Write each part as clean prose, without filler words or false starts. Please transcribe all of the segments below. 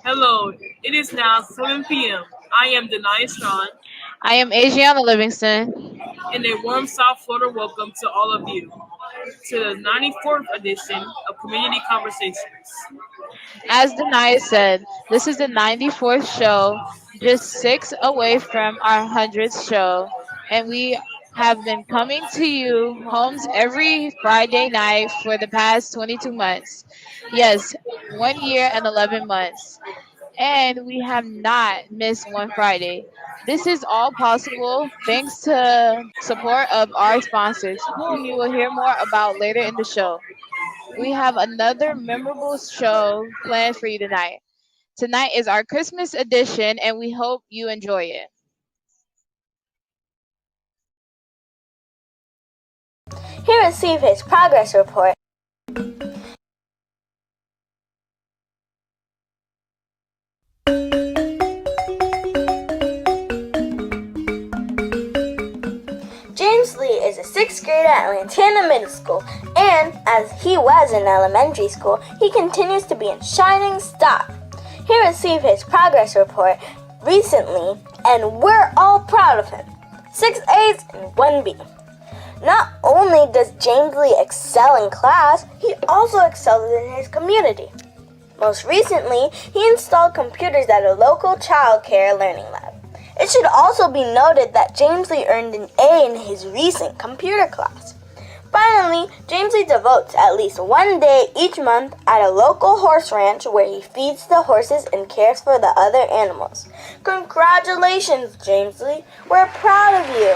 Hello, it is now 7 p.m. I am Denai Strong, I am Adriana Livingston. and a warm South Florida welcome to all of you to the 94th edition of Community Conversations. As Denai said, this is the 94th show, just six away from our 100th show, and we have been coming to you homes every Friday night for the past 22 months. Yes, 1 year and 11 months. And we have not missed one Friday. This is all possible thanks to support of our sponsors, whom you will hear more about later in the show. We have another memorable show planned for you tonight. Tonight is our Christmas edition, and we hope you enjoy it. Here is CV's progress report. James Lee is a 6th grader at Lantana Middle School, and as he was in elementary school, he continues to be a shining star. Here is CV's progress report recently, and we're all proud of him. 6 A's and 1 B. Not only does James Lee excel in class, he also excels in his community. Most recently, he installed computers at a local child care learning lab. It should also be noted that James Lee earned an A in his recent computer class. Finally, James Lee devotes at least one day each month at a local horse ranch where he feeds the horses and cares for the other animals. Congratulations, James Lee. We're proud of you.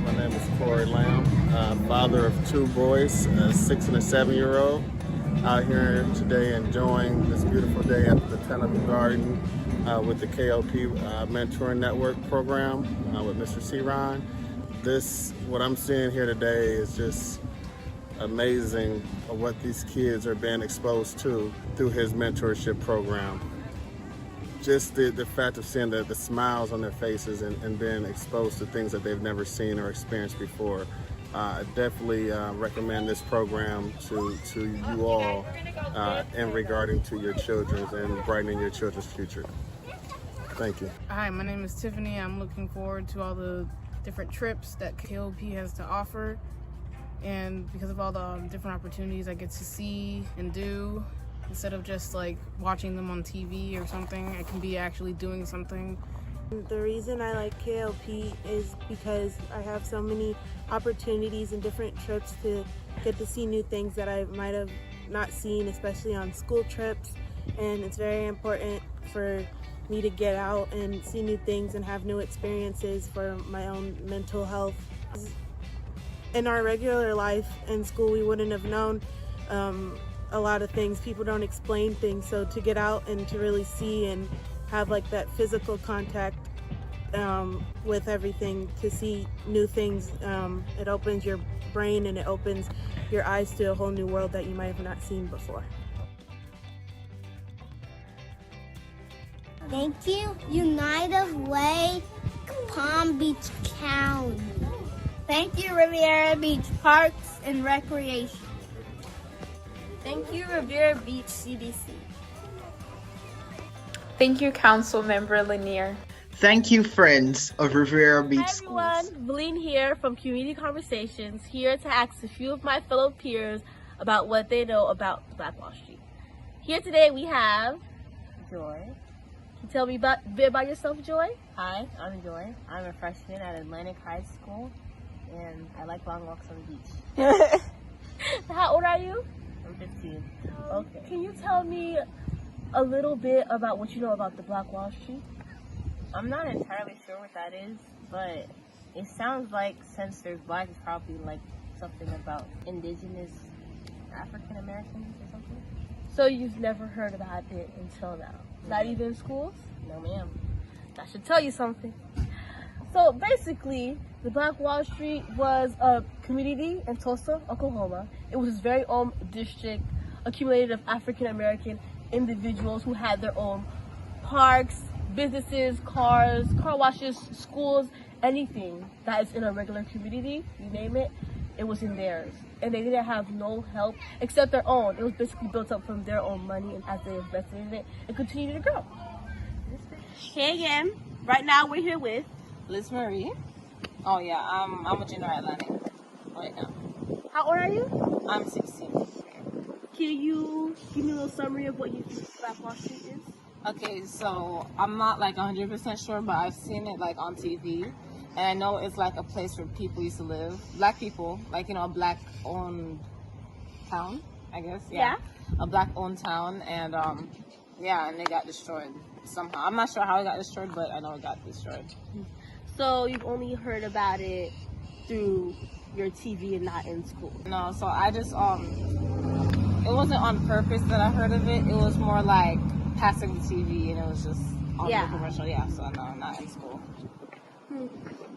My name is Corey Lamb, father of two boys, a 6 and a 7-year-old, out here today enjoying this beautiful day at the Botanical Garden with the KOP Mentoring Network program with Mr. Ceron. What I'm seeing here today is just amazing of what these kids are being exposed to through his mentorship program. Just the fact of seeing the smiles on their faces and being exposed to things that they've never seen or experienced before. I definitely recommend this program to you all in regarding to your children and brightening your children's future. Thank you. Hi, my name is Tiffany. I'm looking forward to all the different trips that KOP has to offer. And because of all the different opportunities I get to see and do, instead of just like watching them on TV or something, I can be actually doing something. The reason I like KLP is because I have so many opportunities and different trips to get to see new things that I might have not seen, especially on school trips. And it's very important for me to get out and see new things and have new experiences for my own mental health. In our regular life in school, we wouldn't have known a lot of things. People don't explain things, so to get out and to really see and have like that physical contact with everything, to see new things, it opens your brain and it opens your eyes to a whole new world that you might have not seen before. Thank you, United Way, Palm Beach County. Thank you, Riviera Beach Parks and Recreation. Thank you, Revere Beach CDC. Thank you, Council Member Lanier. Thank you, friends of Riviera Beach Hi everyone, Schools. Valine here from Community Conversations, here to ask a few of my fellow peers about what they know about Black Wall Street. Here today we have Joy. Can you tell me a bit about yourself, Joy? Hi, I'm Joy. I'm a freshman at Atlantic High School, and I like long walks on the beach. How old are you? I'm 15. Okay. Can you tell me a little bit about what you know about the Black Wall Street? I'm not entirely sure what that is, but it sounds like since there's black, it's probably like something about indigenous African Americans or something. So you've never heard about it until now? Not even in schools? No, ma'am. That should tell you something. So basically, the Black Wall Street was a community in Tulsa, Oklahoma. It was its very own district, accumulated of African American individuals who had their own parks, businesses, cars, car washes, schools, anything that is in a regular community, you name it, it was in theirs. And they didn't have no help except their own. It was basically built up from their own money, and as they invested in it, it continued to grow. Hey again, right now we're here with Liz Marie. Oh yeah, I'm a junior at Atlantic right now. How old are you? I'm 16. Can you give me a little summary of what you think Black Wall Street is? Okay, so I'm not like 100% sure, but I've seen it like on TV, and I know it's like a place where people used to live, black people, like, you know, a black-owned town, I guess. Yeah. A black-owned town, and yeah, and it got destroyed somehow. I'm not sure how it got destroyed, but I know it got destroyed. So you've only heard about it through your TV and not in school? No, so I just it wasn't on purpose that I heard of it. It was more like passing the TV, and it was just on the commercial. Yeah, so no, not in school.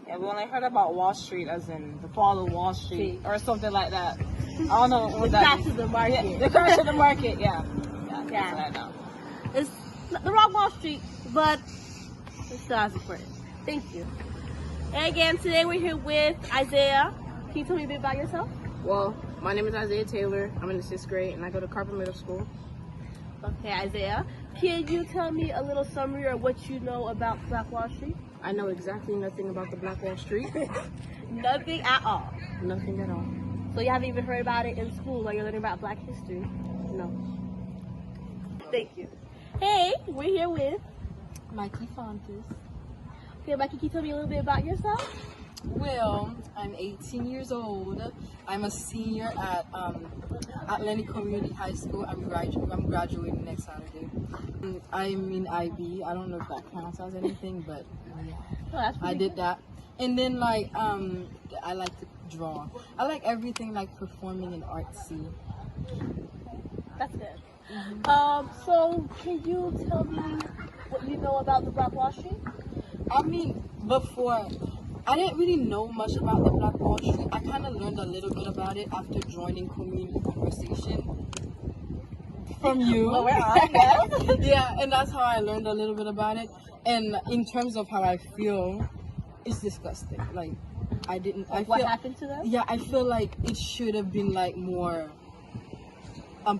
Yeah, we only heard about Wall Street as in the fall of Wall Street or something like that. I don't know what that crash is. of the market. Yeah, the crash of the market, yeah. That's what I know. It's the wrong Wall Street, but it's still as important. Thank you. And again, today we're here with Isaiah. Can you tell me a bit about yourself? Well, my name is Isaiah Taylor. I'm in the 6th grade, and I go to Carper Middle School. Okay, Isaiah. Can you tell me a little summary of what you know about Black Wall Street? I know exactly nothing about the Black Wall Street. Nothing at all. Nothing at all. So you haven't even heard about it in school while you're learning about Black history? No. Thank you. Hey, we're here with Mikey Fontes. Okay, Mikey, can you tell me a little bit about yourself? Well, I'm 18 years old. I'm a senior at Atlantic Community High School. I'm graduating next Saturday. I'm in IB. I don't know if that counts as anything, but yeah, I did that. And then like I like to draw. I like everything like performing and artsy. That's good. So can you tell me what you know about the Black Wall Street? I mean, before, I didn't really know much about the Black Wall Street. I kind of learned a little bit about it after joining Community Conversation from you. Well, we're on, yes. Yeah, and that's how I learned a little bit about it. And in terms of how I feel, it's disgusting. Like, I didn't... What happened to them? Yeah, I feel like it should have been like more...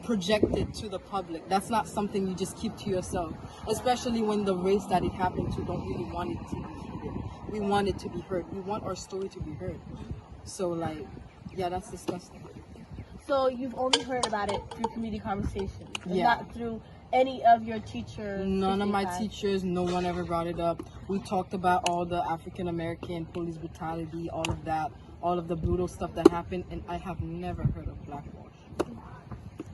projected to the public. That's not something you just keep to yourself, especially when the race that it happened to don't really want it to be heard. We want it to be heard. We want our story to be heard. So like, yeah, that's disgusting. So you've only heard about it through Community Conversations, Yeah. not through any of your teachers? None of my teachers, no one ever brought it up. We talked about all the African American police brutality, all of that, all of the brutal stuff that happened, and I have never heard of Black Wall Street.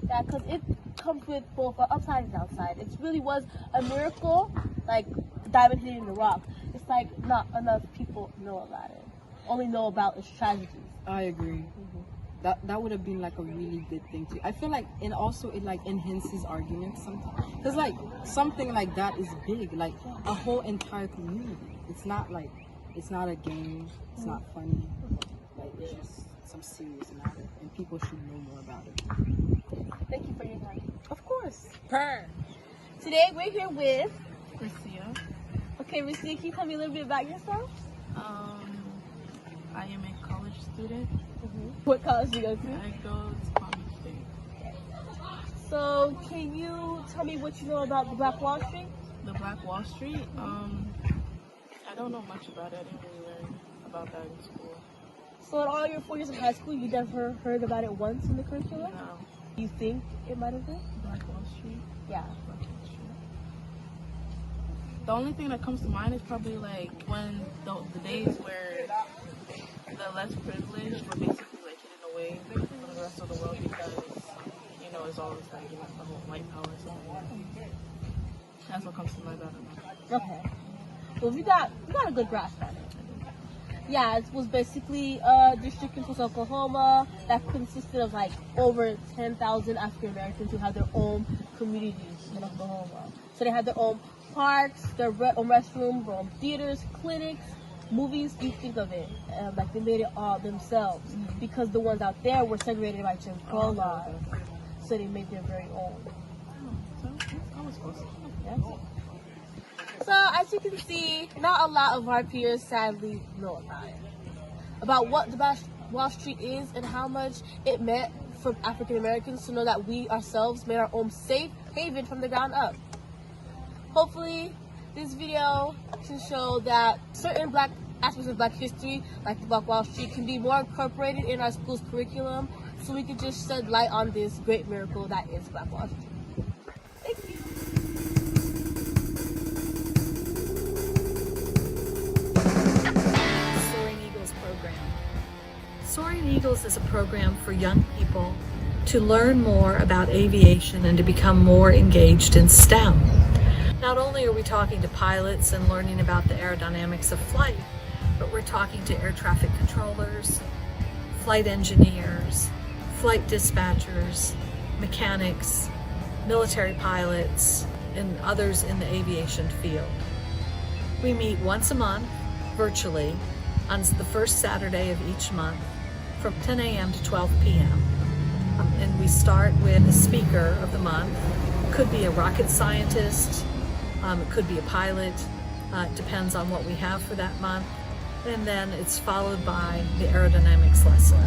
Yeah, because it comes with both an upside and downside. It really was a miracle, like diamond hitting the rock. It's like not enough people know about it. Only know about its tragedies. I agree. That would have been like a really good thing too. I feel like, and also it like enhances arguments sometimes. Because like something like that is big, like a whole entire community. It's not a game. It's not funny. Like it's just some serious matter, and people should know more about it. Thank you for your time. Of course. Today we're here with Ricia. Okay, Ricia, can you tell me a little bit about yourself? I am a college student. What college do you go to? I go to Palm Beach State. So, can you tell me what you know about the Black Wall Street? The Black Wall Street? I don't know much about it. I didn't really learn about that in school. So in all your 4 years of high school, you never heard about it once in the curriculum? No. You think it might have been? Black Wall Street? Yeah. Black Wall Street. The only thing that comes to mind is probably like when the days where the less privileged were basically like hidden away from the rest of the world because, you know, it's always like, you know, the whole white power stuff. That's what comes to mind about it. Okay. Well, you got a good grasp on it. Yeah, it was basically a district in Oklahoma that consisted of like over 10,000 African Americans who had their own communities in Oklahoma. So they had their own parks, their own restrooms, their own theaters, clinics, movies. You think of it, like they made it all themselves because the ones out there were segregated by Jim Crow laws. So they made their very own. Yes. So as you can see, not a lot of our peers sadly know about it. About what the Black Wall Street is and how much it meant for African Americans to know that we ourselves made our own safe haven from the ground up. Hopefully, this video can show that certain Black aspects of Black history, like the Black Wall Street, can be more incorporated in our school's curriculum so we can just shed light on this great miracle that is Black Wall Street. Thank you. Soaring Eagles is a program for young people to learn more about aviation and to become more engaged in STEM. Not only are we talking to pilots and learning about the aerodynamics of flight, but we're talking to air traffic controllers, flight engineers, flight dispatchers, mechanics, military pilots, and others in the aviation field. We meet once a month, virtually, on the first Saturday of each month, from 10 a.m. to 12 p.m. And we start with the speaker of the month. It could be a rocket scientist, it could be a pilot, it depends on what we have for that month. And then it's followed by the aerodynamics lesson.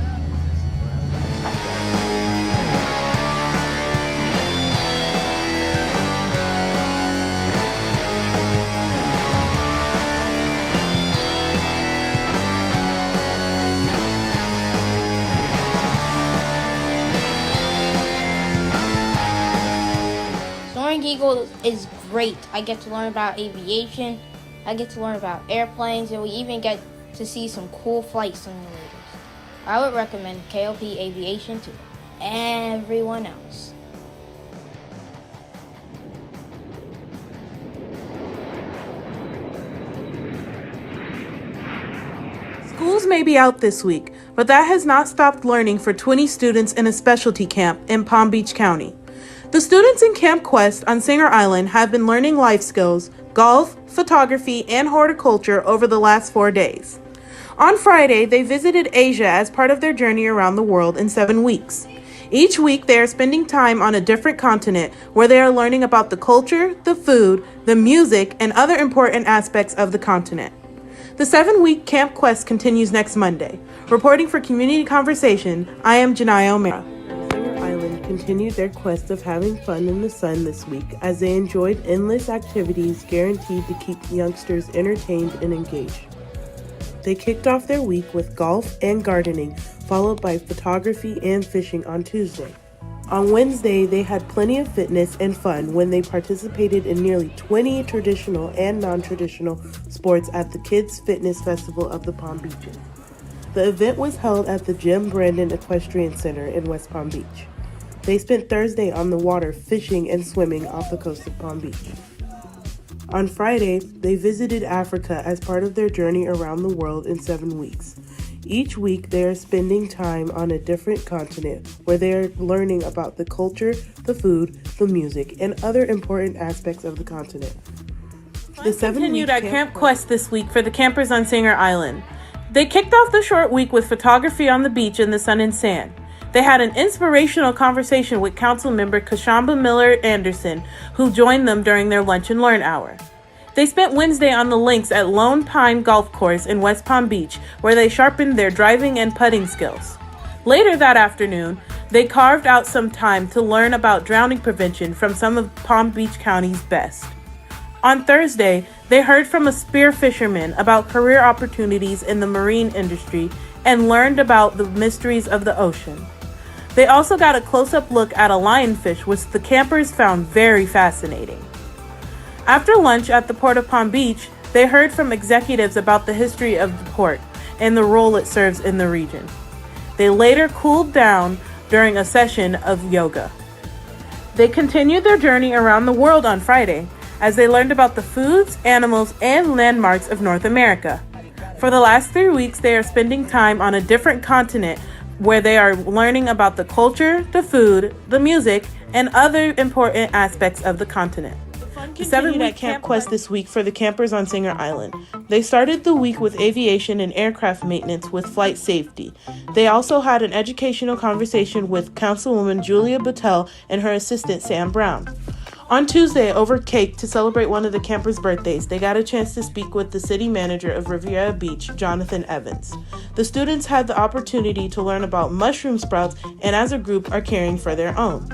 Soaring Eagle is great. I get to learn about aviation, I get to learn about airplanes, and we even get to see some cool flight simulators. I would recommend KOP Aviation to everyone else. Schools may be out this week, but that has not stopped learning for 20 students in a specialty camp in Palm Beach County. The students in Camp Quest on Singer Island have been learning life skills, golf, photography, and horticulture over the last 4 days. On Friday, they visited Asia as part of their journey around the world in 7 weeks. Each week, they are spending time on a different continent where they are learning about the culture, the food, the music, and other important aspects of the continent. The 7-week Camp Quest continues next Monday. Reporting for Community Conversation, I am Janaya O'Mara. Singer Island continued their quest of having fun in the sun this week as they enjoyed endless activities guaranteed to keep youngsters entertained and engaged. They kicked off their week with golf and gardening, followed by photography and fishing on Tuesday. On Wednesday, they had plenty of fitness and fun when they participated in nearly 20 traditional and non-traditional sports at the Kids Fitness Festival of the Palm Beaches. The event was held at the Jim Brandon Equestrian Center in West Palm Beach. They spent Thursday on the water fishing and swimming off the coast of Palm Beach. On Friday, they visited Africa as part of their journey around the world in 7 weeks. Each week, they are spending time on a different continent where they are learning about the culture, the food, the music, and other important aspects of the continent. The 7 continued at Camp Quest this week for the campers on Singer Island. They kicked off the short week with photography on the beach in the sun and sand. They had an inspirational conversation with council member Kashamba Miller Anderson, who joined them during their lunch and learn hour. They spent Wednesday on the links at Lone Pine Golf Course in West Palm Beach, where they sharpened their driving and putting skills. Later that afternoon, they carved out some time to learn about drowning prevention from some of Palm Beach County's best. On Thursday, they heard from a spear fisherman about career opportunities in the marine industry and learned about the mysteries of the ocean. They also got a close-up look at a lionfish, which the campers found very fascinating. After lunch at the Port of Palm Beach, they heard from executives about the history of the port and the role it serves in the region. They later cooled down during a session of yoga. They continued their journey around the world on Friday as they learned about the foods, animals, and landmarks of North America. For the last 3 weeks, they are spending time on a different continent where they are learning about the culture, the food, the music, and other important aspects of the continent. The 7-week Camp Quest this week for the campers on Singer Island. They started the week with aviation and aircraft maintenance with flight safety. They also had an educational conversation with Councilwoman Julia Battelle and her assistant Sam Brown. On Tuesday, over cake to celebrate one of the campers' birthdays, they got a chance to speak with the city manager of Riviera Beach, Jonathan Evans. The students had the opportunity to learn about mushroom sprouts and as a group are caring for their own.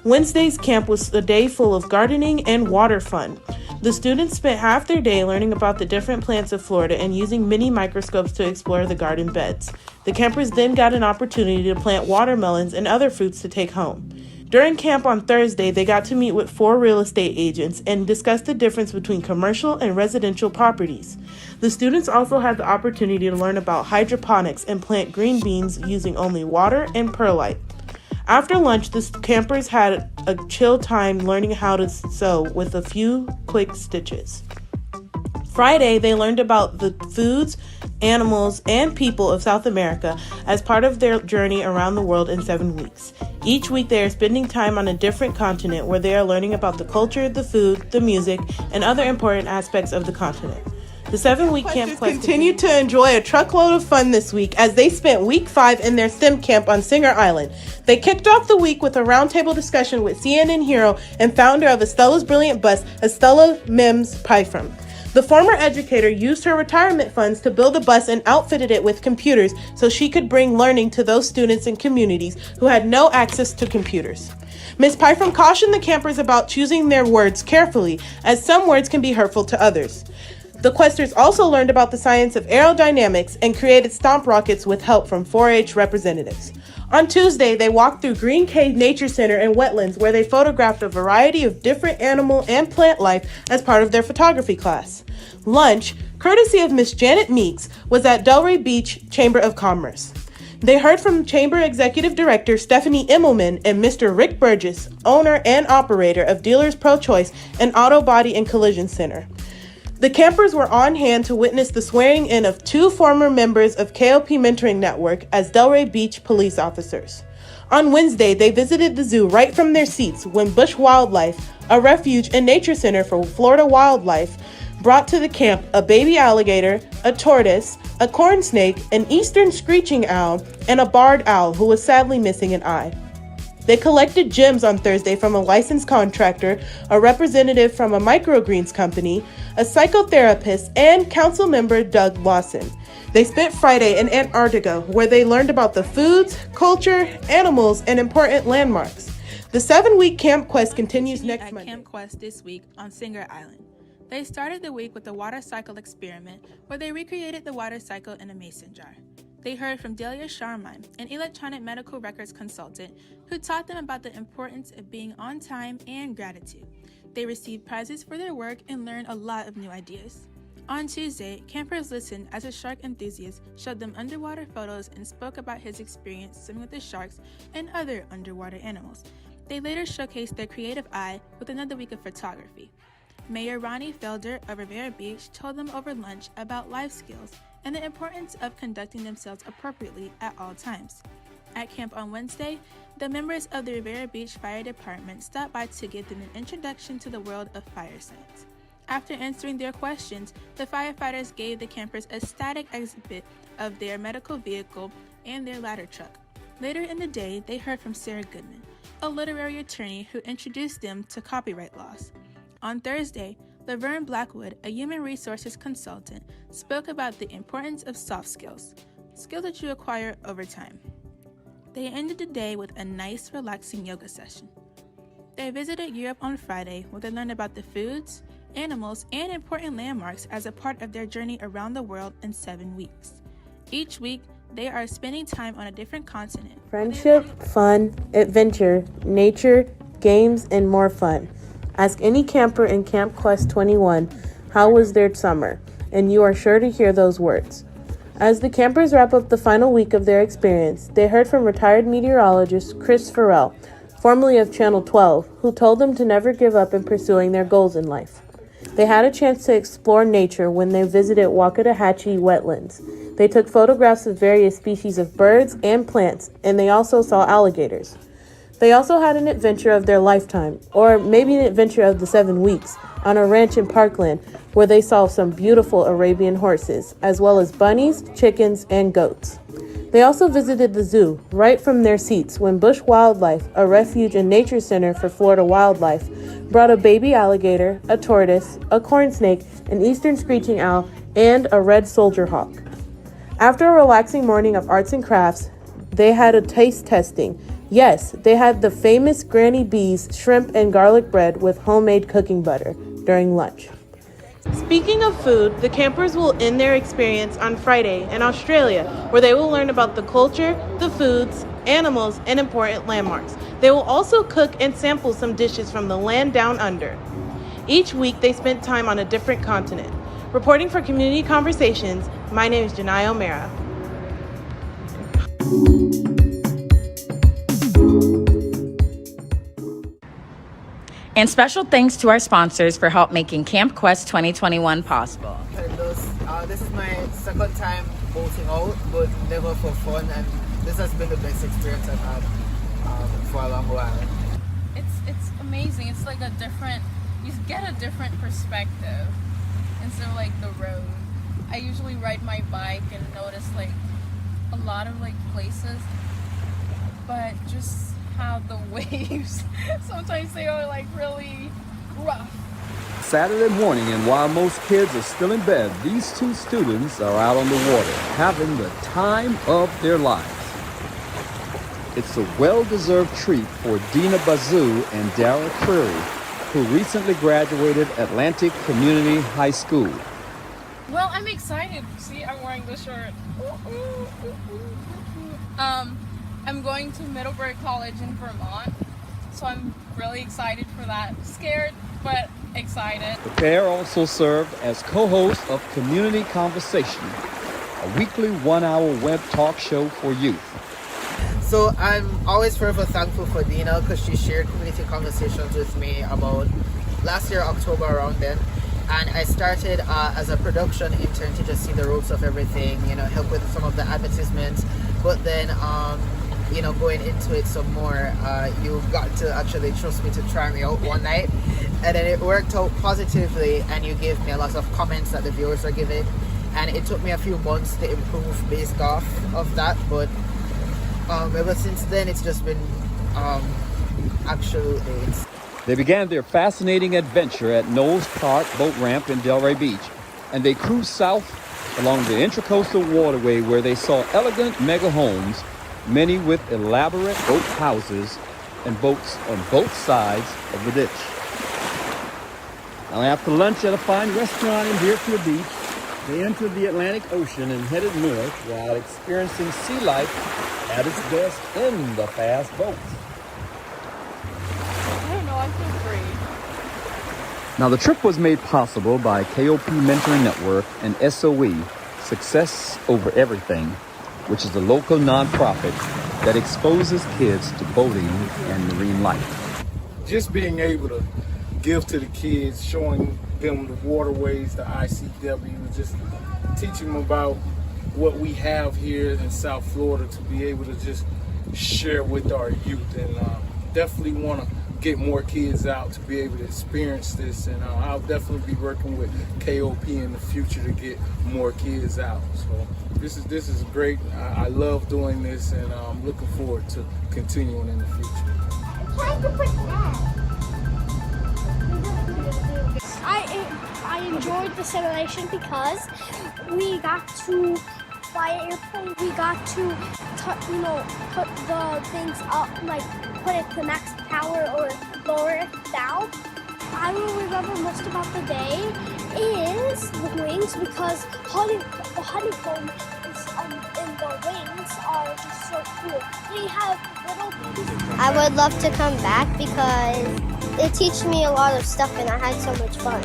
Wednesday's camp was a day full of gardening and water fun. The students spent half their day learning about the different plants of Florida and using mini microscopes to explore the garden beds. The campers then got an opportunity to plant watermelons and other fruits to take home. During camp on Thursday, they got to meet with 4 real estate agents and discuss the difference between commercial and residential properties. The students also had the opportunity to learn about hydroponics and plant green beans using only water and perlite. After lunch, the campers had a chill time learning how to sew with a few quick stitches. Friday, they learned about the foods, animals, and people of South America as part of their journey around the world in 7 weeks. Each week, they are spending time on a different continent where they are learning about the culture, the food, the music, and other important aspects of the continent. The 7-week Camp Quest continued to enjoy a truckload of fun this week as they spent week 5 in their STEM camp on Singer Island. They kicked off the week with a roundtable discussion with CNN hero and founder of Estella's Brilliant Bus, Estella Mims Pyfrom. The former educator used her retirement funds to build a bus and outfitted it with computers so she could bring learning to those students and communities who had no access to computers. Ms. Pyfrom cautioned the campers about choosing their words carefully, as some words can be hurtful to others. The Questers also learned about the science of aerodynamics and created stomp rockets with help from 4-H representatives. On Tuesday, they walked through Green Cave Nature Center and wetlands where they photographed a variety of different animal and plant life as part of their photography class. Lunch, courtesy of Miss Janet Meeks, was at Delray Beach Chamber of Commerce. They heard from Chamber Executive Director Stephanie Immelman and Mr. Rick Burgess, owner and operator of Dealers Pro Choice and Auto Body and Collision Center. The campers were on hand to witness the swearing in of 2 former members of KOP Mentoring Network as Delray Beach police officers. On Wednesday, they visited the zoo right from their seats when Bush Wildlife, a refuge and nature center for Florida wildlife, brought to the camp a baby alligator, a tortoise, a corn snake, an eastern screeching owl, and a barred owl who was sadly missing an eye. They collected gems on Thursday from a licensed contractor, a representative from a microgreens company, a psychotherapist, and council member Doug Lawson. They spent Friday in Antarctica, where they learned about the foods, culture, animals, and important landmarks. The 7-week Camp Quest continues next Monday. Camp Quest this week on Singer Island. They started the week with a water cycle experiment where they recreated the water cycle in a mason jar. They heard from Delia Sharman, an electronic medical records consultant, who taught them about the importance of being on time and gratitude. They received prizes for their work and learned a lot of new ideas. On Tuesday, campers listened as a shark enthusiast showed them underwater photos and spoke about his experience swimming with the sharks and other underwater animals. They later showcased their creative eye with another week of photography. Mayor Ronnie Felder of Riviera Beach told them over lunch about life skills and the importance of conducting themselves appropriately at all times. At camp on Wednesday, the members of the Riviera Beach Fire Department stopped by to give them an introduction to the world of fire science. After answering their questions, the firefighters gave the campers a static exhibit of their medical vehicle and their ladder truck. Later in the day, they heard from Sarah Goodman, a literary attorney who introduced them to copyright laws. On Thursday, Laverne Blackwood, a human resources consultant, spoke about the importance of soft skills, skills that you acquire over time. They ended the day with a nice, relaxing yoga session. They visited Europe on Friday, where they learned about the foods, animals, and important landmarks as a part of their journey around the world in 7 weeks. Each week, they are spending time on a different continent. Friendship, fun, adventure, nature, games, and more fun. Ask any camper in Camp Quest 21 how was their summer, and you are sure to hear those words. As the campers wrap up the final week of their experience, they heard from retired meteorologist Chris Farrell, formerly of Channel 12, who told them to never give up in pursuing their goals in life. They had a chance to explore nature when they visited Wakatahatchee wetlands. They took photographs of various species of birds and plants, and they also saw alligators. They also had an adventure of their lifetime, or maybe an adventure of the 7 weeks, on a ranch in Parkland where they saw some beautiful Arabian horses, as well as bunnies, chickens, and goats. They also visited the zoo right from their seats when Bush Wildlife, a refuge and nature center for Florida wildlife, brought a baby alligator, a tortoise, a corn snake, an eastern screeching owl, and a red soldier hawk. After a relaxing morning of arts and crafts, they had a taste testing. Yes, they had the famous Granny B's shrimp and garlic bread with homemade cooking butter during lunch. Speaking of food, the campers will end their experience on Friday in Australia, where they will learn about the culture, the foods, animals, and important landmarks. They will also cook and sample some dishes from the land down under. Each week, they spent time on a different continent. Reporting for Community Conversations, my name is Janai O'Mara. And special thanks to our sponsors for help making Camp Quest 2021 possible. This is my second time boating out, but never for fun, and this has been the best experience I've had for a long while. It's amazing. It's like you get a different perspective instead of like the road. I usually ride my bike and notice like a lot of like places, but just how the waves sometimes they are like really rough. Saturday morning, and while most kids are still in bed, these two students are out on the water having the time of their lives. It's a well-deserved treat for Dina Bazoo and Dara Curry, who recently graduated Atlantic Community High School. Well, I'm excited. See, I'm wearing the shirt. I'm going to Middlebury College in Vermont, so I'm really excited for that. Scared, but excited. The pair also served as co-hosts of Community Conversation, a weekly 1-hour web talk show for youth. So I'm always forever thankful for Dina because she shared community conversations with me about last year, October around then. And I started as a production intern to just see the ropes of everything, help with some of the advertisements. But then, going into it some more, you got to actually trust me to try me out one night. And then it worked out positively, and you gave me a lot of comments that the viewers are giving. And it took me a few months to improve based off of that. But ever since then, it's just been absolutely. They began their fascinating adventure at Knowles Park Boat Ramp in Delray Beach, and they cruised south along the Intracoastal Waterway where they saw elegant mega homes, many with elaborate oak houses and boats on both sides of the ditch. Now, after lunch at a fine restaurant in Deerfield Beach, they entered the Atlantic Ocean and headed north while experiencing sea life at its best in the fast boats. I feel free. Now, the trip was made possible by KOP Mentoring Network and SOE, Success Over Everything, which is a local nonprofit that exposes kids to boating and marine life. Just being able to give to the kids, showing them the waterways, the ICW, just teaching them about what we have here in South Florida to be able to just share with our youth, and definitely want to get more kids out to be able to experience this, and I'll definitely be working with KOP in the future to get more kids out. So this is great. I love doing this, and I'm looking forward to continuing in the future. I enjoyed the simulation because we got to fly an airplane, we got to put the things up, like put it to max power or lower it down. I will remember most about the day is the wings, because the honeycomb is in the wings are just so cool. They have little pieces. I would love to come back because it teaches me a lot of stuff and I had so much fun.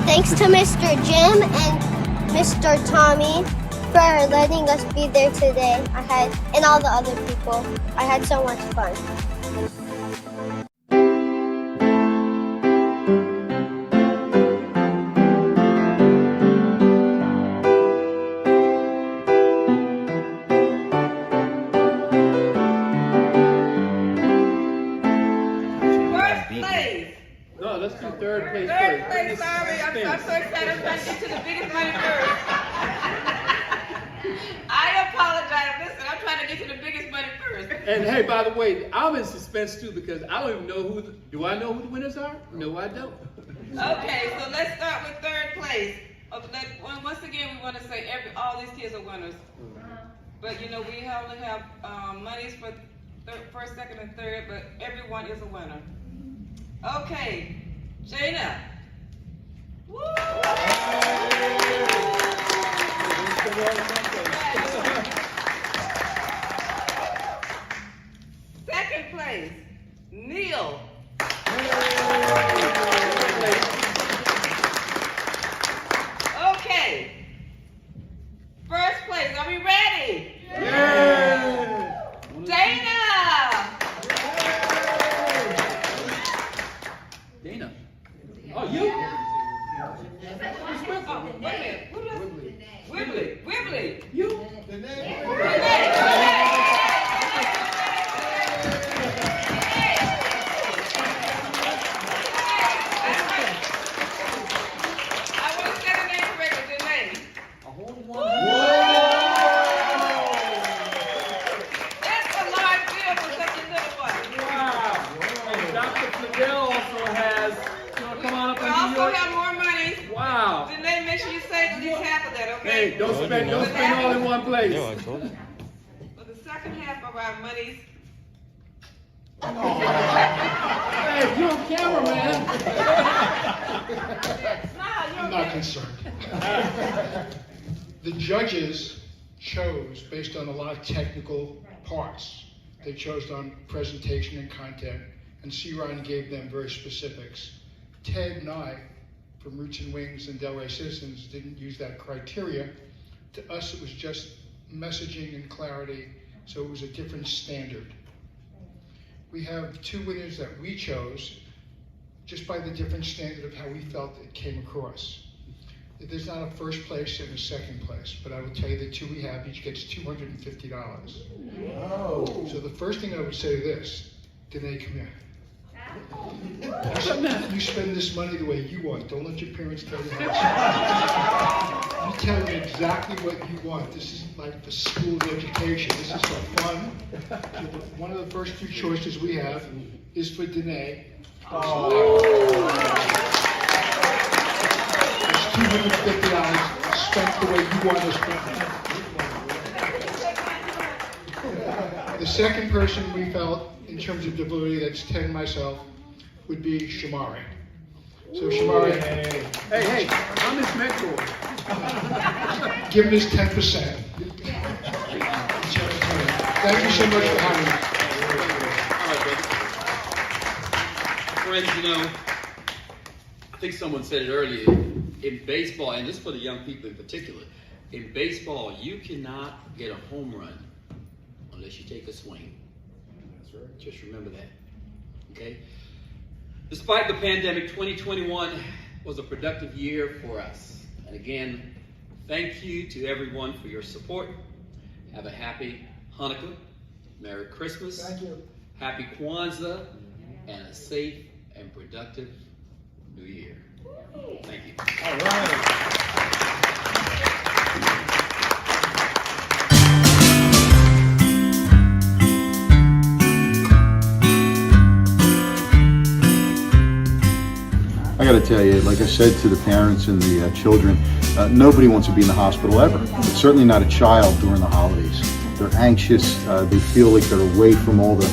Thanks to Mr. Jim and Mr. Tommy for letting us be there today. And all the other people. I had so much fun. No, let's do third place Third first. place, sorry. I'm so excited. I'm trying to get to the biggest money first. I apologize. Listen, I'm trying to get to the biggest money first. And hey, by the way, I'm in suspense too because I don't even know do I know who the winners are? No, I don't. Okay, so let's start with third place. Once again, we want to say all these kids are winners. But you know, we only have monies for first, second, and third, but everyone is a winner. Okay, Jada. Woo! Second place, Neil. Okay. First place, are we ready? Yeah. Dana. Dana. Oh, you? Oh, wait a minute. Who does? Wibbly. You? Hey, don't spend all in one place. No, I told you. For the second half of our monies. Hey, you're on camera, man. I'm not concerned. The judges chose based on a lot of technical parts. They chose on presentation and content, and C. Ryan gave them very specifics. Ted and I, from Roots and Wings and Delray Citizens, didn't use that criteria. To us, it was just messaging and clarity, so it was a different standard. We have two winners that we chose just by the different standard of how we felt it came across. There's not a first place and a second place, but I will tell you the two we have each gets $250. Oh. So the first thing I would say is this, Danae, come here. You spend this money the way you want. Don't let your parents tell you how. You tell them exactly what you want. This isn't like the school of education. This is for fun. So one of the first two choices we have is for Danae. It's $250 spent the way you want to spend it. The second person we felt, in terms of delivery, that's Ted and myself, would be Shamari. So Shamari, hey, I'm his mentor. Give him his 10%. Thank you so much for having me. All right, friends, you know, I think someone said it earlier, in baseball, and this is for the young people in particular, in baseball, you cannot get a home run unless you take a swing. That's right. Just remember that, okay? Despite the pandemic, 2021 was a productive year for us. And again, thank you to everyone for your support. Have a happy Hanukkah, Merry Christmas, thank you. Happy Kwanzaa, and a safe and productive New Year. Thank you. All right. I got to tell you, like I said to the parents and the children, nobody wants to be in the hospital ever, but certainly not a child during the holidays. They're anxious. They feel like they're away from all the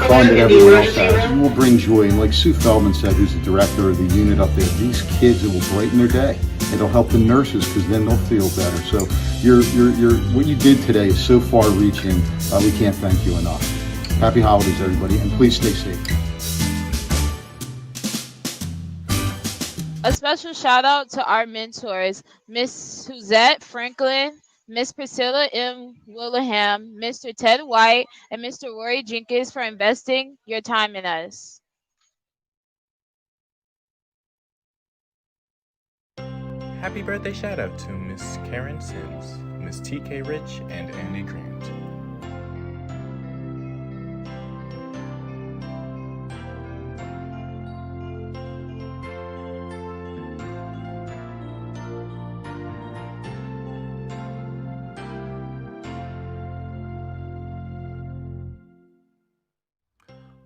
fun that everyone else has. And we'll bring joy. And like Sue Feldman said, who's the director of the unit up there, these kids, it will brighten their day. It'll help the nurses because then they'll feel better. So what you did today is so far-reaching. We can't thank you enough. Happy holidays, everybody, and please stay safe. A special shout out to our mentors, Miss Suzette Franklin, Miss Priscilla M. Willingham, Mr. Ted White, and Mr. Rory Jenkins for investing your time in us. Happy birthday shout out to Miss Karen Sims, Miss TK Rich, and Andy Grant.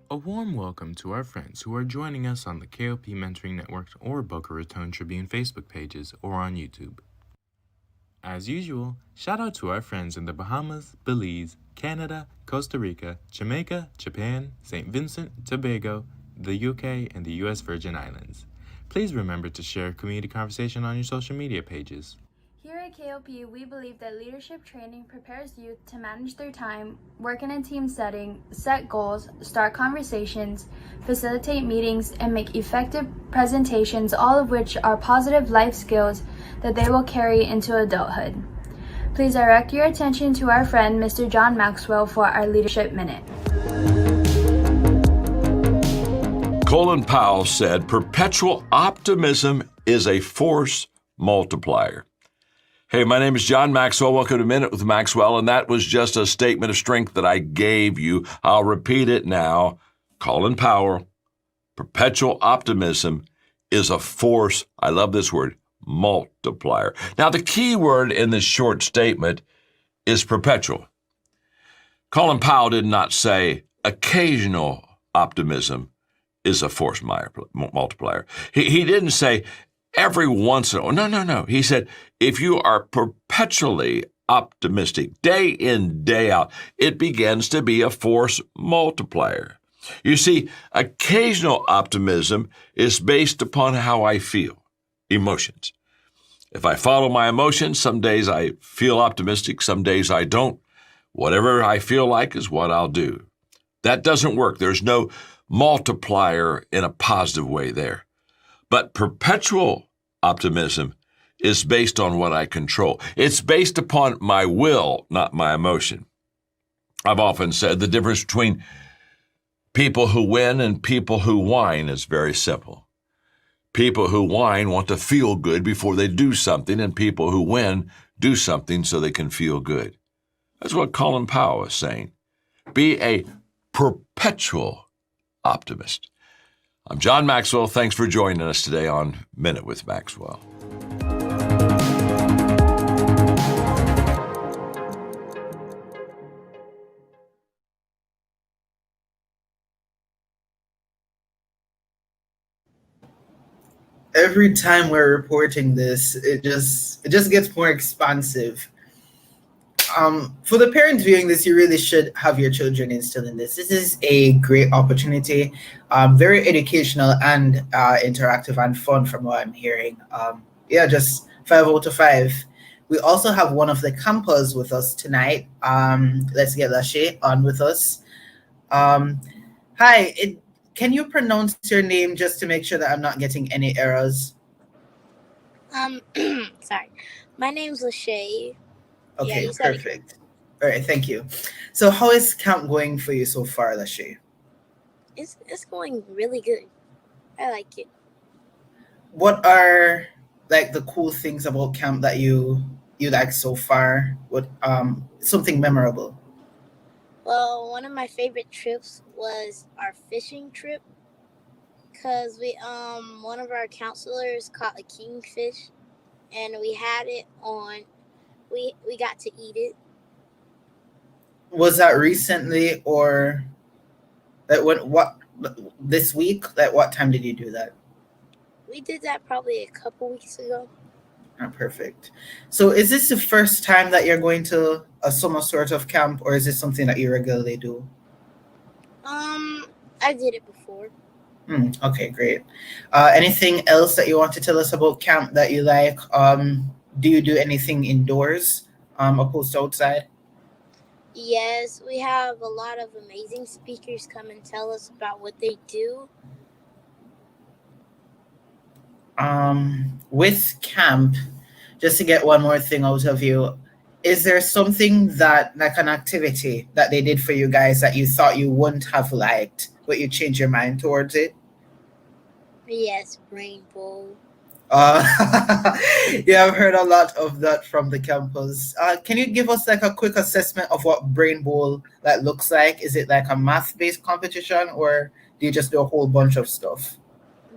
A warm welcome to our friends who are joining us on the KOP Mentoring Network or Boca Raton Tribune Facebook pages or on YouTube. As usual, shout out to our friends in the Bahamas, Belize, Canada, Costa Rica, Jamaica, Japan, St. Vincent, Tobago, the UK, and the US Virgin Islands. Please remember to share community conversation on your social media pages. Here at KOP, we believe that leadership training prepares youth to manage their time, work in a team setting, set goals, start conversations, facilitate meetings, and make effective presentations, all of which are positive life skills that they will carry into adulthood. Please direct your attention to our friend, Mr. John Maxwell, for our Leadership Minute. Colin Powell said, "Perpetual optimism is a force multiplier." Hey, my name is John Maxwell. Welcome to Minute with Maxwell, and that was just a statement of strength that I gave you. I'll repeat it now. Colin Powell, perpetual optimism is a force, I love this word, multiplier. Now, the key word in this short statement is perpetual. Colin Powell did not say occasional optimism is a force multiplier. He didn't say every once in a while. No. He said, if you are perpetually optimistic, day in, day out, it begins to be a force multiplier. You see, occasional optimism is based upon how I feel, emotions. If I follow my emotions, some days I feel optimistic, some days I don't. Whatever I feel like is what I'll do. That doesn't work. There's no multiplier in a positive way there. But perpetual optimism is based on what I control. It's based upon my will, not my emotion. I've often said the difference between people who win and people who whine is very simple. People who whine want to feel good before they do something, and people who win do something so they can feel good. That's what Colin Powell is saying. Be a perpetual optimist. I'm John Maxwell. Thanks for joining us today on Minute with Maxwell. Every time we're reporting this, it just gets more expansive. For the parents viewing this, you really should have your children instilled in this. This is a great opportunity, very educational and interactive and fun from what I'm hearing. Just 5 out of 5. We also have one of the campers with us tonight. Let's get Lashay on with us. Hi, can you pronounce your name just to make sure that I'm not getting any errors? Sorry. My name's Lashay. Okay, perfect. All right, thank you. So how is camp going for you so far, Lashay? It's going really good. I like it. What are like the cool things about camp that you like so far? What something memorable? Well, one of my favorite trips was our fishing trip, because we one of our counselors caught a kingfish, and we had it on. We got to eat it. Was that recently or that what this week? At what time did you do that? We did that probably a couple weeks ago. Perfect. So is this the first time that you're going to a summer sort of camp, or is this something that you regularly do? I did it before. Okay, great. Anything else that you want to tell us about camp that you like? Do you do anything indoors opposed to outside? Yes, we have a lot of amazing speakers come and tell us about what they do. With camp, just to get one more thing out of you, is there something that, like an activity that they did for you guys that you thought you wouldn't have liked, but you changed your mind towards it? Yes, Brain Bowl. Yeah, I've heard a lot of that from the campus. Can you give us like a quick assessment of what Brain Bowl that looks like? Is it like a math-based competition, or do you just do a whole bunch of stuff?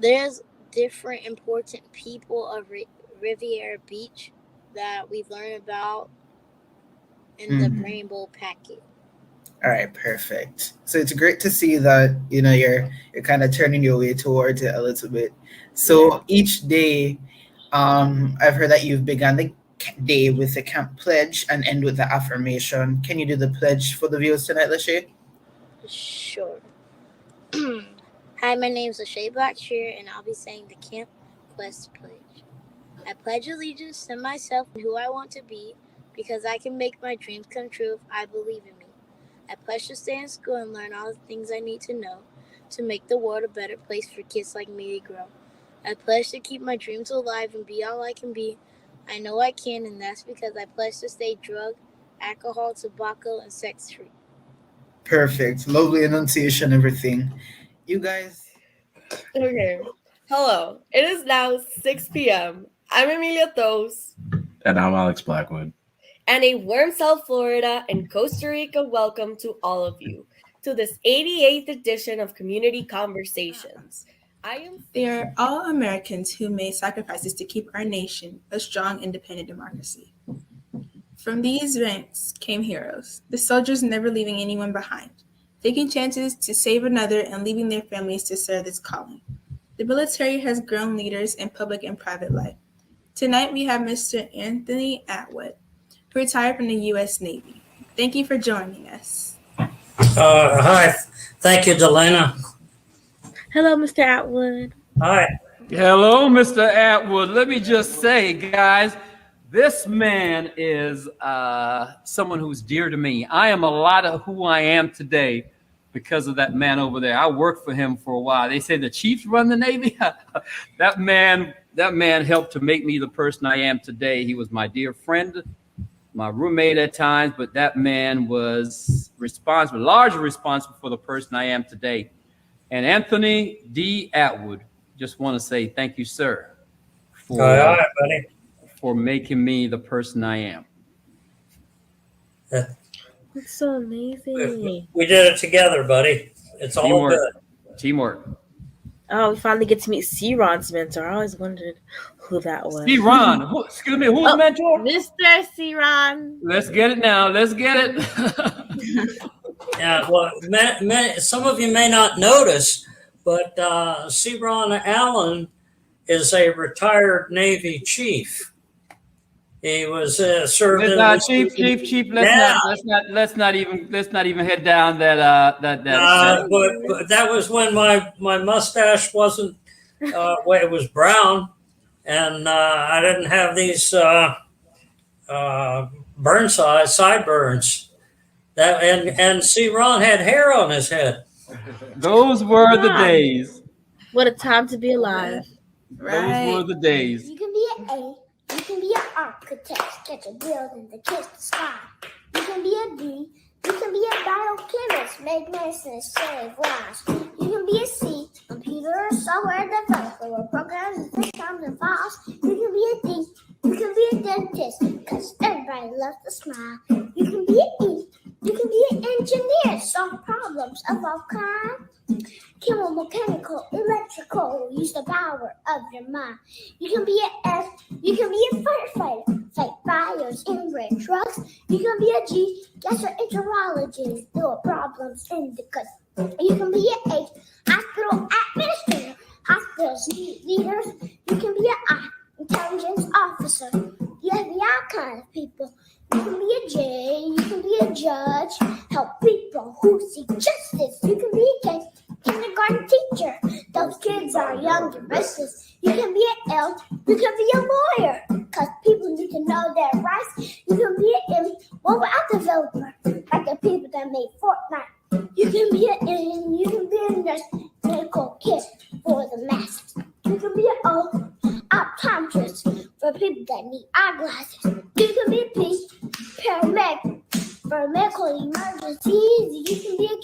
There's different important people of Riviera Beach that we learn about in the Brain Bowl packet. All right, perfect. So it's great to see that you're kind of turning your way towards it a little bit. So each day, I've heard that you've begun the day with the camp pledge and end with the affirmation. Can you do the pledge for the viewers tonight, Lachey? Sure. Hi, my name is Lachey Blackshear, and I'll be saying the Camp Quest Pledge. I pledge allegiance to myself and who I want to be, because I can make my dreams come true if I believe in me. I pledge to stay in school and learn all the things I need to know to make the world a better place for kids like me to grow. I pledge to keep my dreams alive and be all I can be. I know I can, and that's because I pledge to stay drug, alcohol, tobacco, and sex-free. Perfect. Lovely enunciation, everything. You guys. Okay. Hello. It is now 6 p.m. I'm Amelia Thos. And I'm Alex Blackwood. And a warm South Florida and Costa Rica welcome to all of you to this 88th edition of Community Conversations. They are all Americans who made sacrifices to keep our nation a strong, independent democracy. From these ranks came heroes, the soldiers never leaving anyone behind, taking chances to save another and leaving their families to serve this calling. The military has grown leaders in public and private life. Tonight we have Mr. Anthony Atwood, who retired from the U.S. Navy. Thank you for joining us. Hi. Thank you, Delana. Hello, Mr. Atwood. Hi. Hello, Mr. Atwood. Let me just say, guys, this man is someone who's dear to me. I am a lot of who I am today because of that man over there. I worked for him for a while. They say the Chiefs run the Navy. That man helped to make me the person I am today. He was my dear friend, my roommate at times, but that man was largely responsible for the person I am today. And Anthony D. Atwood, just want to say thank you, sir, for making me the person I am. That's so amazing. We did it together, buddy. It's all good. Teamwork. Oh, we finally get to meet C. Ron's mentor. I always wondered who that was. C. Ron. Excuse me, who's mentor? Mr. C. Ron. Let's get it now. Let's get it. Yeah, well, some of you may not notice, but C. Ron Allen is a retired Navy chief. He was served in Chief. Let's not even head down that. But that was when my mustache wasn't it was brown, and I didn't have these sideburns. That and C. Ron had hair on his head. Those were the days. What a time to be alive. Right. Those were the days. You can be an A, you can be an architect, sketch a building to kiss the sky. You can be a B, you can be a biochemist, make medicine, save lives. You can be a C, computer or software developer, or programs and systems and files. You can be a D, you can be a dentist, because everybody loves to smile. You can be an E, you can be an engineer, solve problems of all kinds. Chemical, mechanical, electrical, use the power of your mind. You can be an F, you can be a firefighter, fight fires in red trucks. You can be a G, gastroenterologist, deal with problems in the gut. You can be an H, hospital administrator, hospitals need leaders. You can be an I, intelligence officer. officer. You have the all kind of people. You can be a J, you can be a judge, help people who seek justice. You can be a kindergarten teacher. Those kids are young and restless. You can be an elf, you can be a lawyer, because people need to know their rights. You can be an mobile app developer, like the people that made Fortnite. You can be a nurse, medical kit for the masses. You can be an optometrist for people that need eyeglasses. You can be a paramedic for medical emergencies. You can be a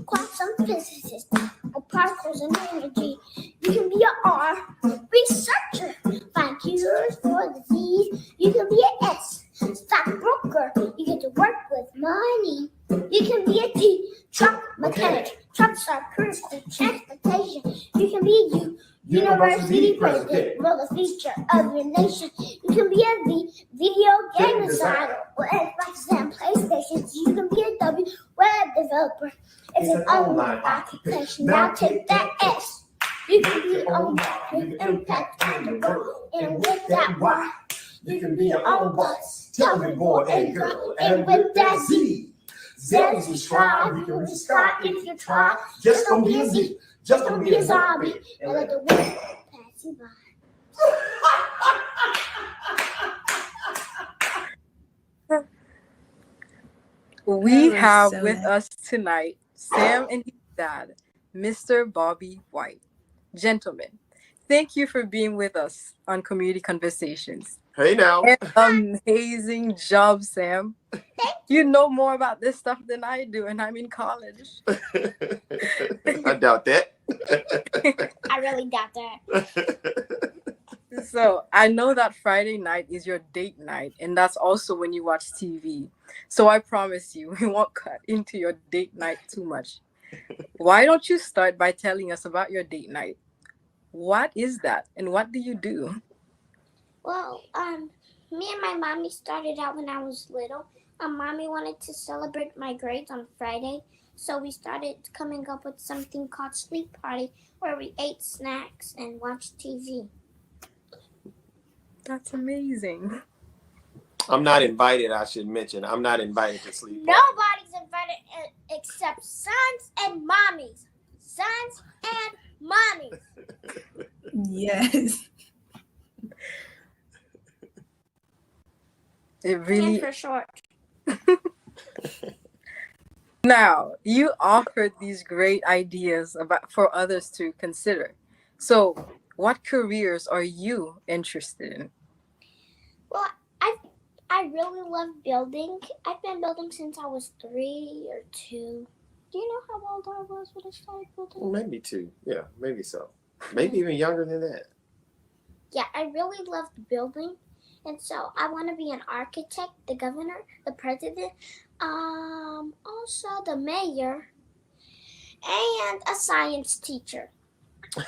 quantum physicist of particles and energy. You can be an R researcher, find cures for disease. You can be an S stockbroker. You get to work with money. You can be a T truck mechanic. Trucks are critical transportation. You can be a U university president, rule the future of your nation. You can be a V video game designer or Xbox and PlayStations. You can be a W web developer. It's an online occupation. Now take that S. You can be your own with impact on the world. And with that Y, you can be your own boss. Tell me boy and girl. And with that Z, Z is you strive. You can reach the sky if you try. Just don't be a Z. Just don't be a zombie. And let the world pass you by. We have with us tonight Sam and his dad, Mr. Bobby White. Gentlemen, thank you for being with us on Community Conversations. Hey now. Amazing job, Sam. You know more about this stuff than I do, and I'm in college. I doubt that. I really doubt that. So I know that Friday night is your date night, and that's also when you watch TV. So I promise you, we won't cut into your date night too much. Why don't you start by telling us about your date night? What is that, and what do you do? Well, me and my mommy started out when I was little. Mommy wanted to celebrate my grades on Friday, so we started coming up with something called Sleep Party, where we ate snacks and watched TV. That's amazing. I'm not invited, I should mention. I'm not invited to sleep. Nobody's invited except sons and mommies. Sons and mommies. Yes. It really. And for short. Now, you offered these great ideas for others to consider. So, what careers are you interested in? Well, I really love building. I've been building since I was 3 or 2. Do you know how old I was when I started building? Well, maybe 2. Yeah, maybe so. Maybe even younger than that. Yeah, I really loved building. And so I want to be an architect, the governor, the president, also the mayor, and a science teacher. In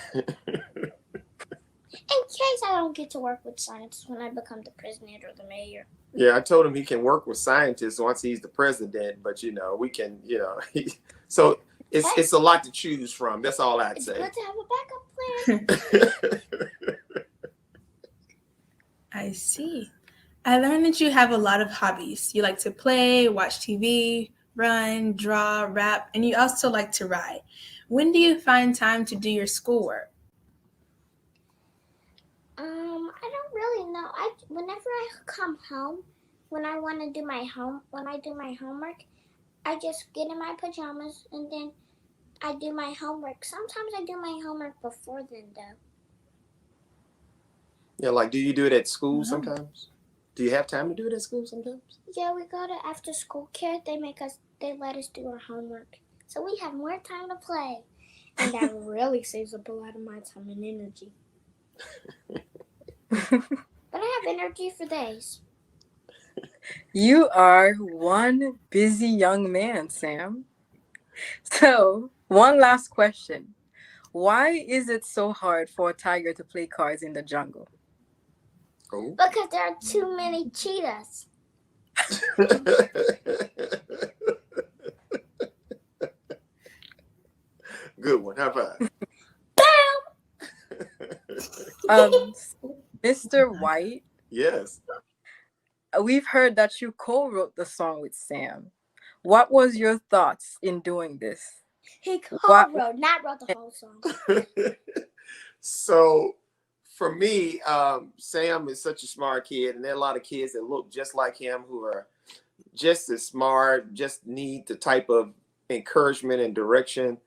case I don't get to work with science when I become the president or the mayor. Yeah, I told him he can work with scientists once he's the president, but we can, so it's a lot to choose from. That's all I'd say. It's good to have a backup plan. I see. I learned that you have a lot of hobbies. You like to play, watch TV, run, draw, rap, and you also like to ride. When do you find time to do your schoolwork? I don't really know. Whenever I come home, when I do my homework, I just get in my pajamas and then I do my homework. Sometimes I do my homework before then, though. Yeah, like, do you do it at school sometimes? Do you have time to do it at school sometimes? Yeah, we go to after school care. They let us do our homework. So we have more time to play. And that really saves up a lot of my time and energy. But I have energy for days. You are one busy young man, Sam. So, one last question. Why is it so hard for a tiger to play cards in the jungle? Oh. Because there are too many cheetahs. Good one. High five. Boom! Mr. White, Yes. We've heard that you co-wrote the song with Sam. What was your thoughts in doing this? He co-wrote, not wrote the whole song. So for me, Sam is such a smart kid, and there are a lot of kids that look just like him who are just as smart, just need the type of encouragement and direction.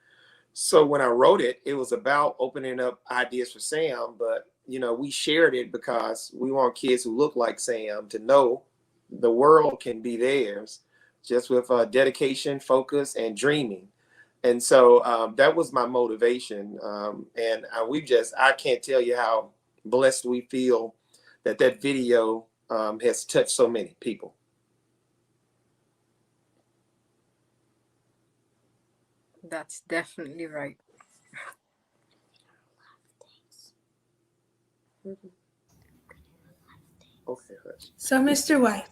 So when I wrote it, it was about opening up ideas for Sam, but we shared it because we want kids who look like Sam to know the world can be theirs just with dedication, focus, and dreaming. And so that was my motivation. And I can't tell you how blessed we feel that video has touched so many people. That's definitely right. Okay. So, Mr. White,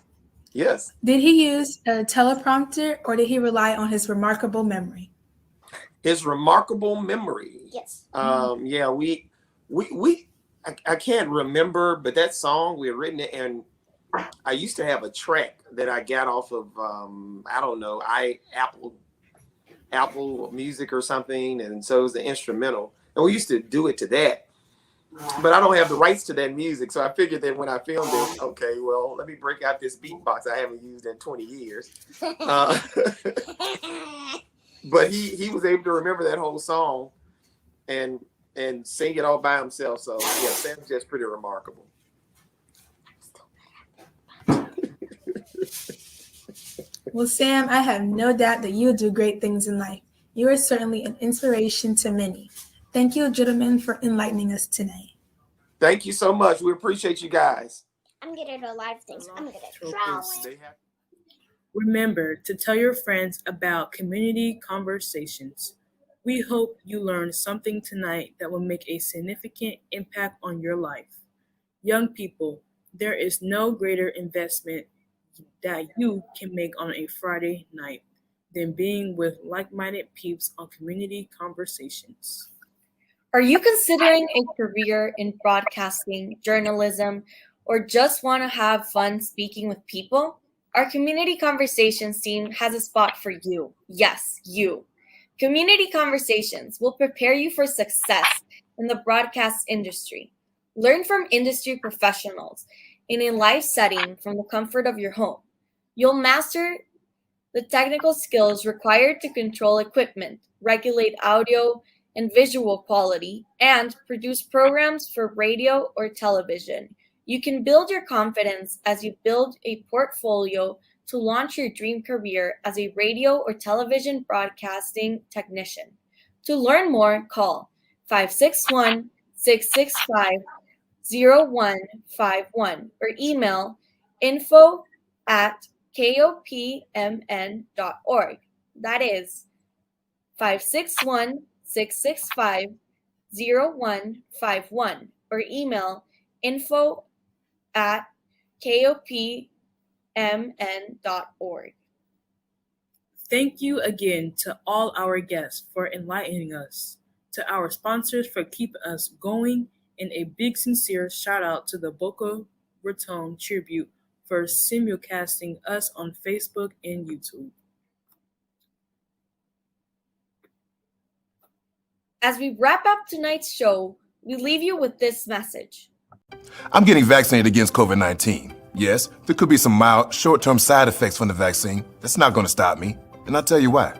yes. Did he use a teleprompter or did he rely on his remarkable memory? His remarkable memory. Yes. Yeah, I can't remember, but that song we had written it, and I used to have a track that I got off of I don't know, Apple Music or something, and so it was the instrumental, and we used to do it to that. But I don't have the rights to that music, so I figured that when I filmed it, okay, well, let me break out this beatbox I haven't used in 20 years. But he was able to remember that whole song and sing it all by himself. So yeah, Sam's just pretty remarkable. Well, Sam, I have no doubt that you'll do great things in life. You are certainly an inspiration to many. Thank you, gentlemen, for enlightening us tonight. Thank you so much. We appreciate you guys. I'm getting a live things. I'm gonna draw it. Remember to tell your friends about community conversations. We hope you learned something tonight that will make a significant impact on your life. Young people, there is no greater investment that you can make on a Friday night than being with like-minded peeps on community conversations. Are you considering a career in broadcasting, journalism, or just want to have fun speaking with people? Our Community Conversations team has a spot for you. Yes, you. Community Conversations will prepare you for success in the broadcast industry. Learn from industry professionals in a live setting from the comfort of your home. You'll master the technical skills required to control equipment, regulate audio and visual quality, and produce programs for radio or television. You can build your confidence as you build a portfolio to launch your dream career as a radio or television broadcasting technician. To learn more, call 561-665-0151 or email info@kopmn.org. That is 561-665-0151 or email info@kopmn.org. Thank you again to all our guests for enlightening us, to our sponsors for keeping us going, and a big sincere shout out to the Boca Raton Tribute for simulcasting us on Facebook and YouTube. As we wrap up tonight's show, we leave you with this message. I'm getting vaccinated against COVID-19. Yes, there could be some mild, short-term side effects from the vaccine. That's not going to stop me, and I'll tell you why.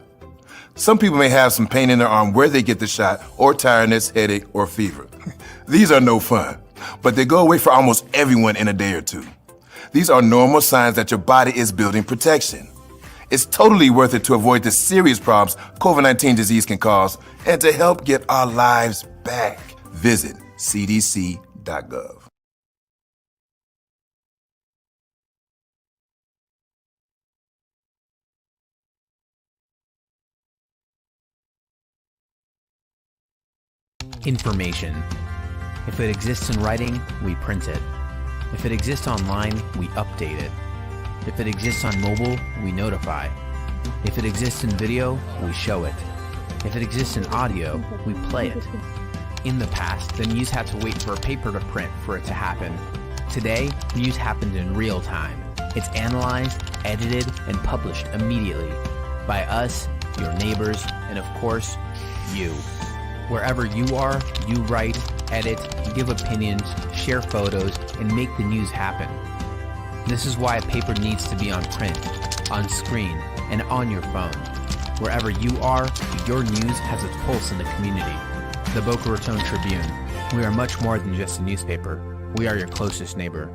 Some people may have some pain in their arm where they get the shot, or tiredness, headache, or fever. These are no fun, but they go away for almost everyone in a day or two. These are normal signs that your body is building protection. It's totally worth it to avoid the serious problems COVID-19 disease can cause and to help get our lives back. Visit cdc.gov. Information. If it exists in writing, we print it. If it exists online, we update it. If it exists on mobile, we notify. If it exists in video, we show it. If it exists in audio, we play it. In the past, the news had to wait for a paper to print for it to happen. Today, news happens in real time. It's analyzed, edited, and published immediately by us, your neighbors, and of course, you. Wherever you are, you write, edit, give opinions, share photos, and make the news happen. This is why a paper needs to be on print, on screen, and on your phone. Wherever you are, your news has its pulse in the community. The Boca Raton Tribune. We are much more than just a newspaper. We are your closest neighbor.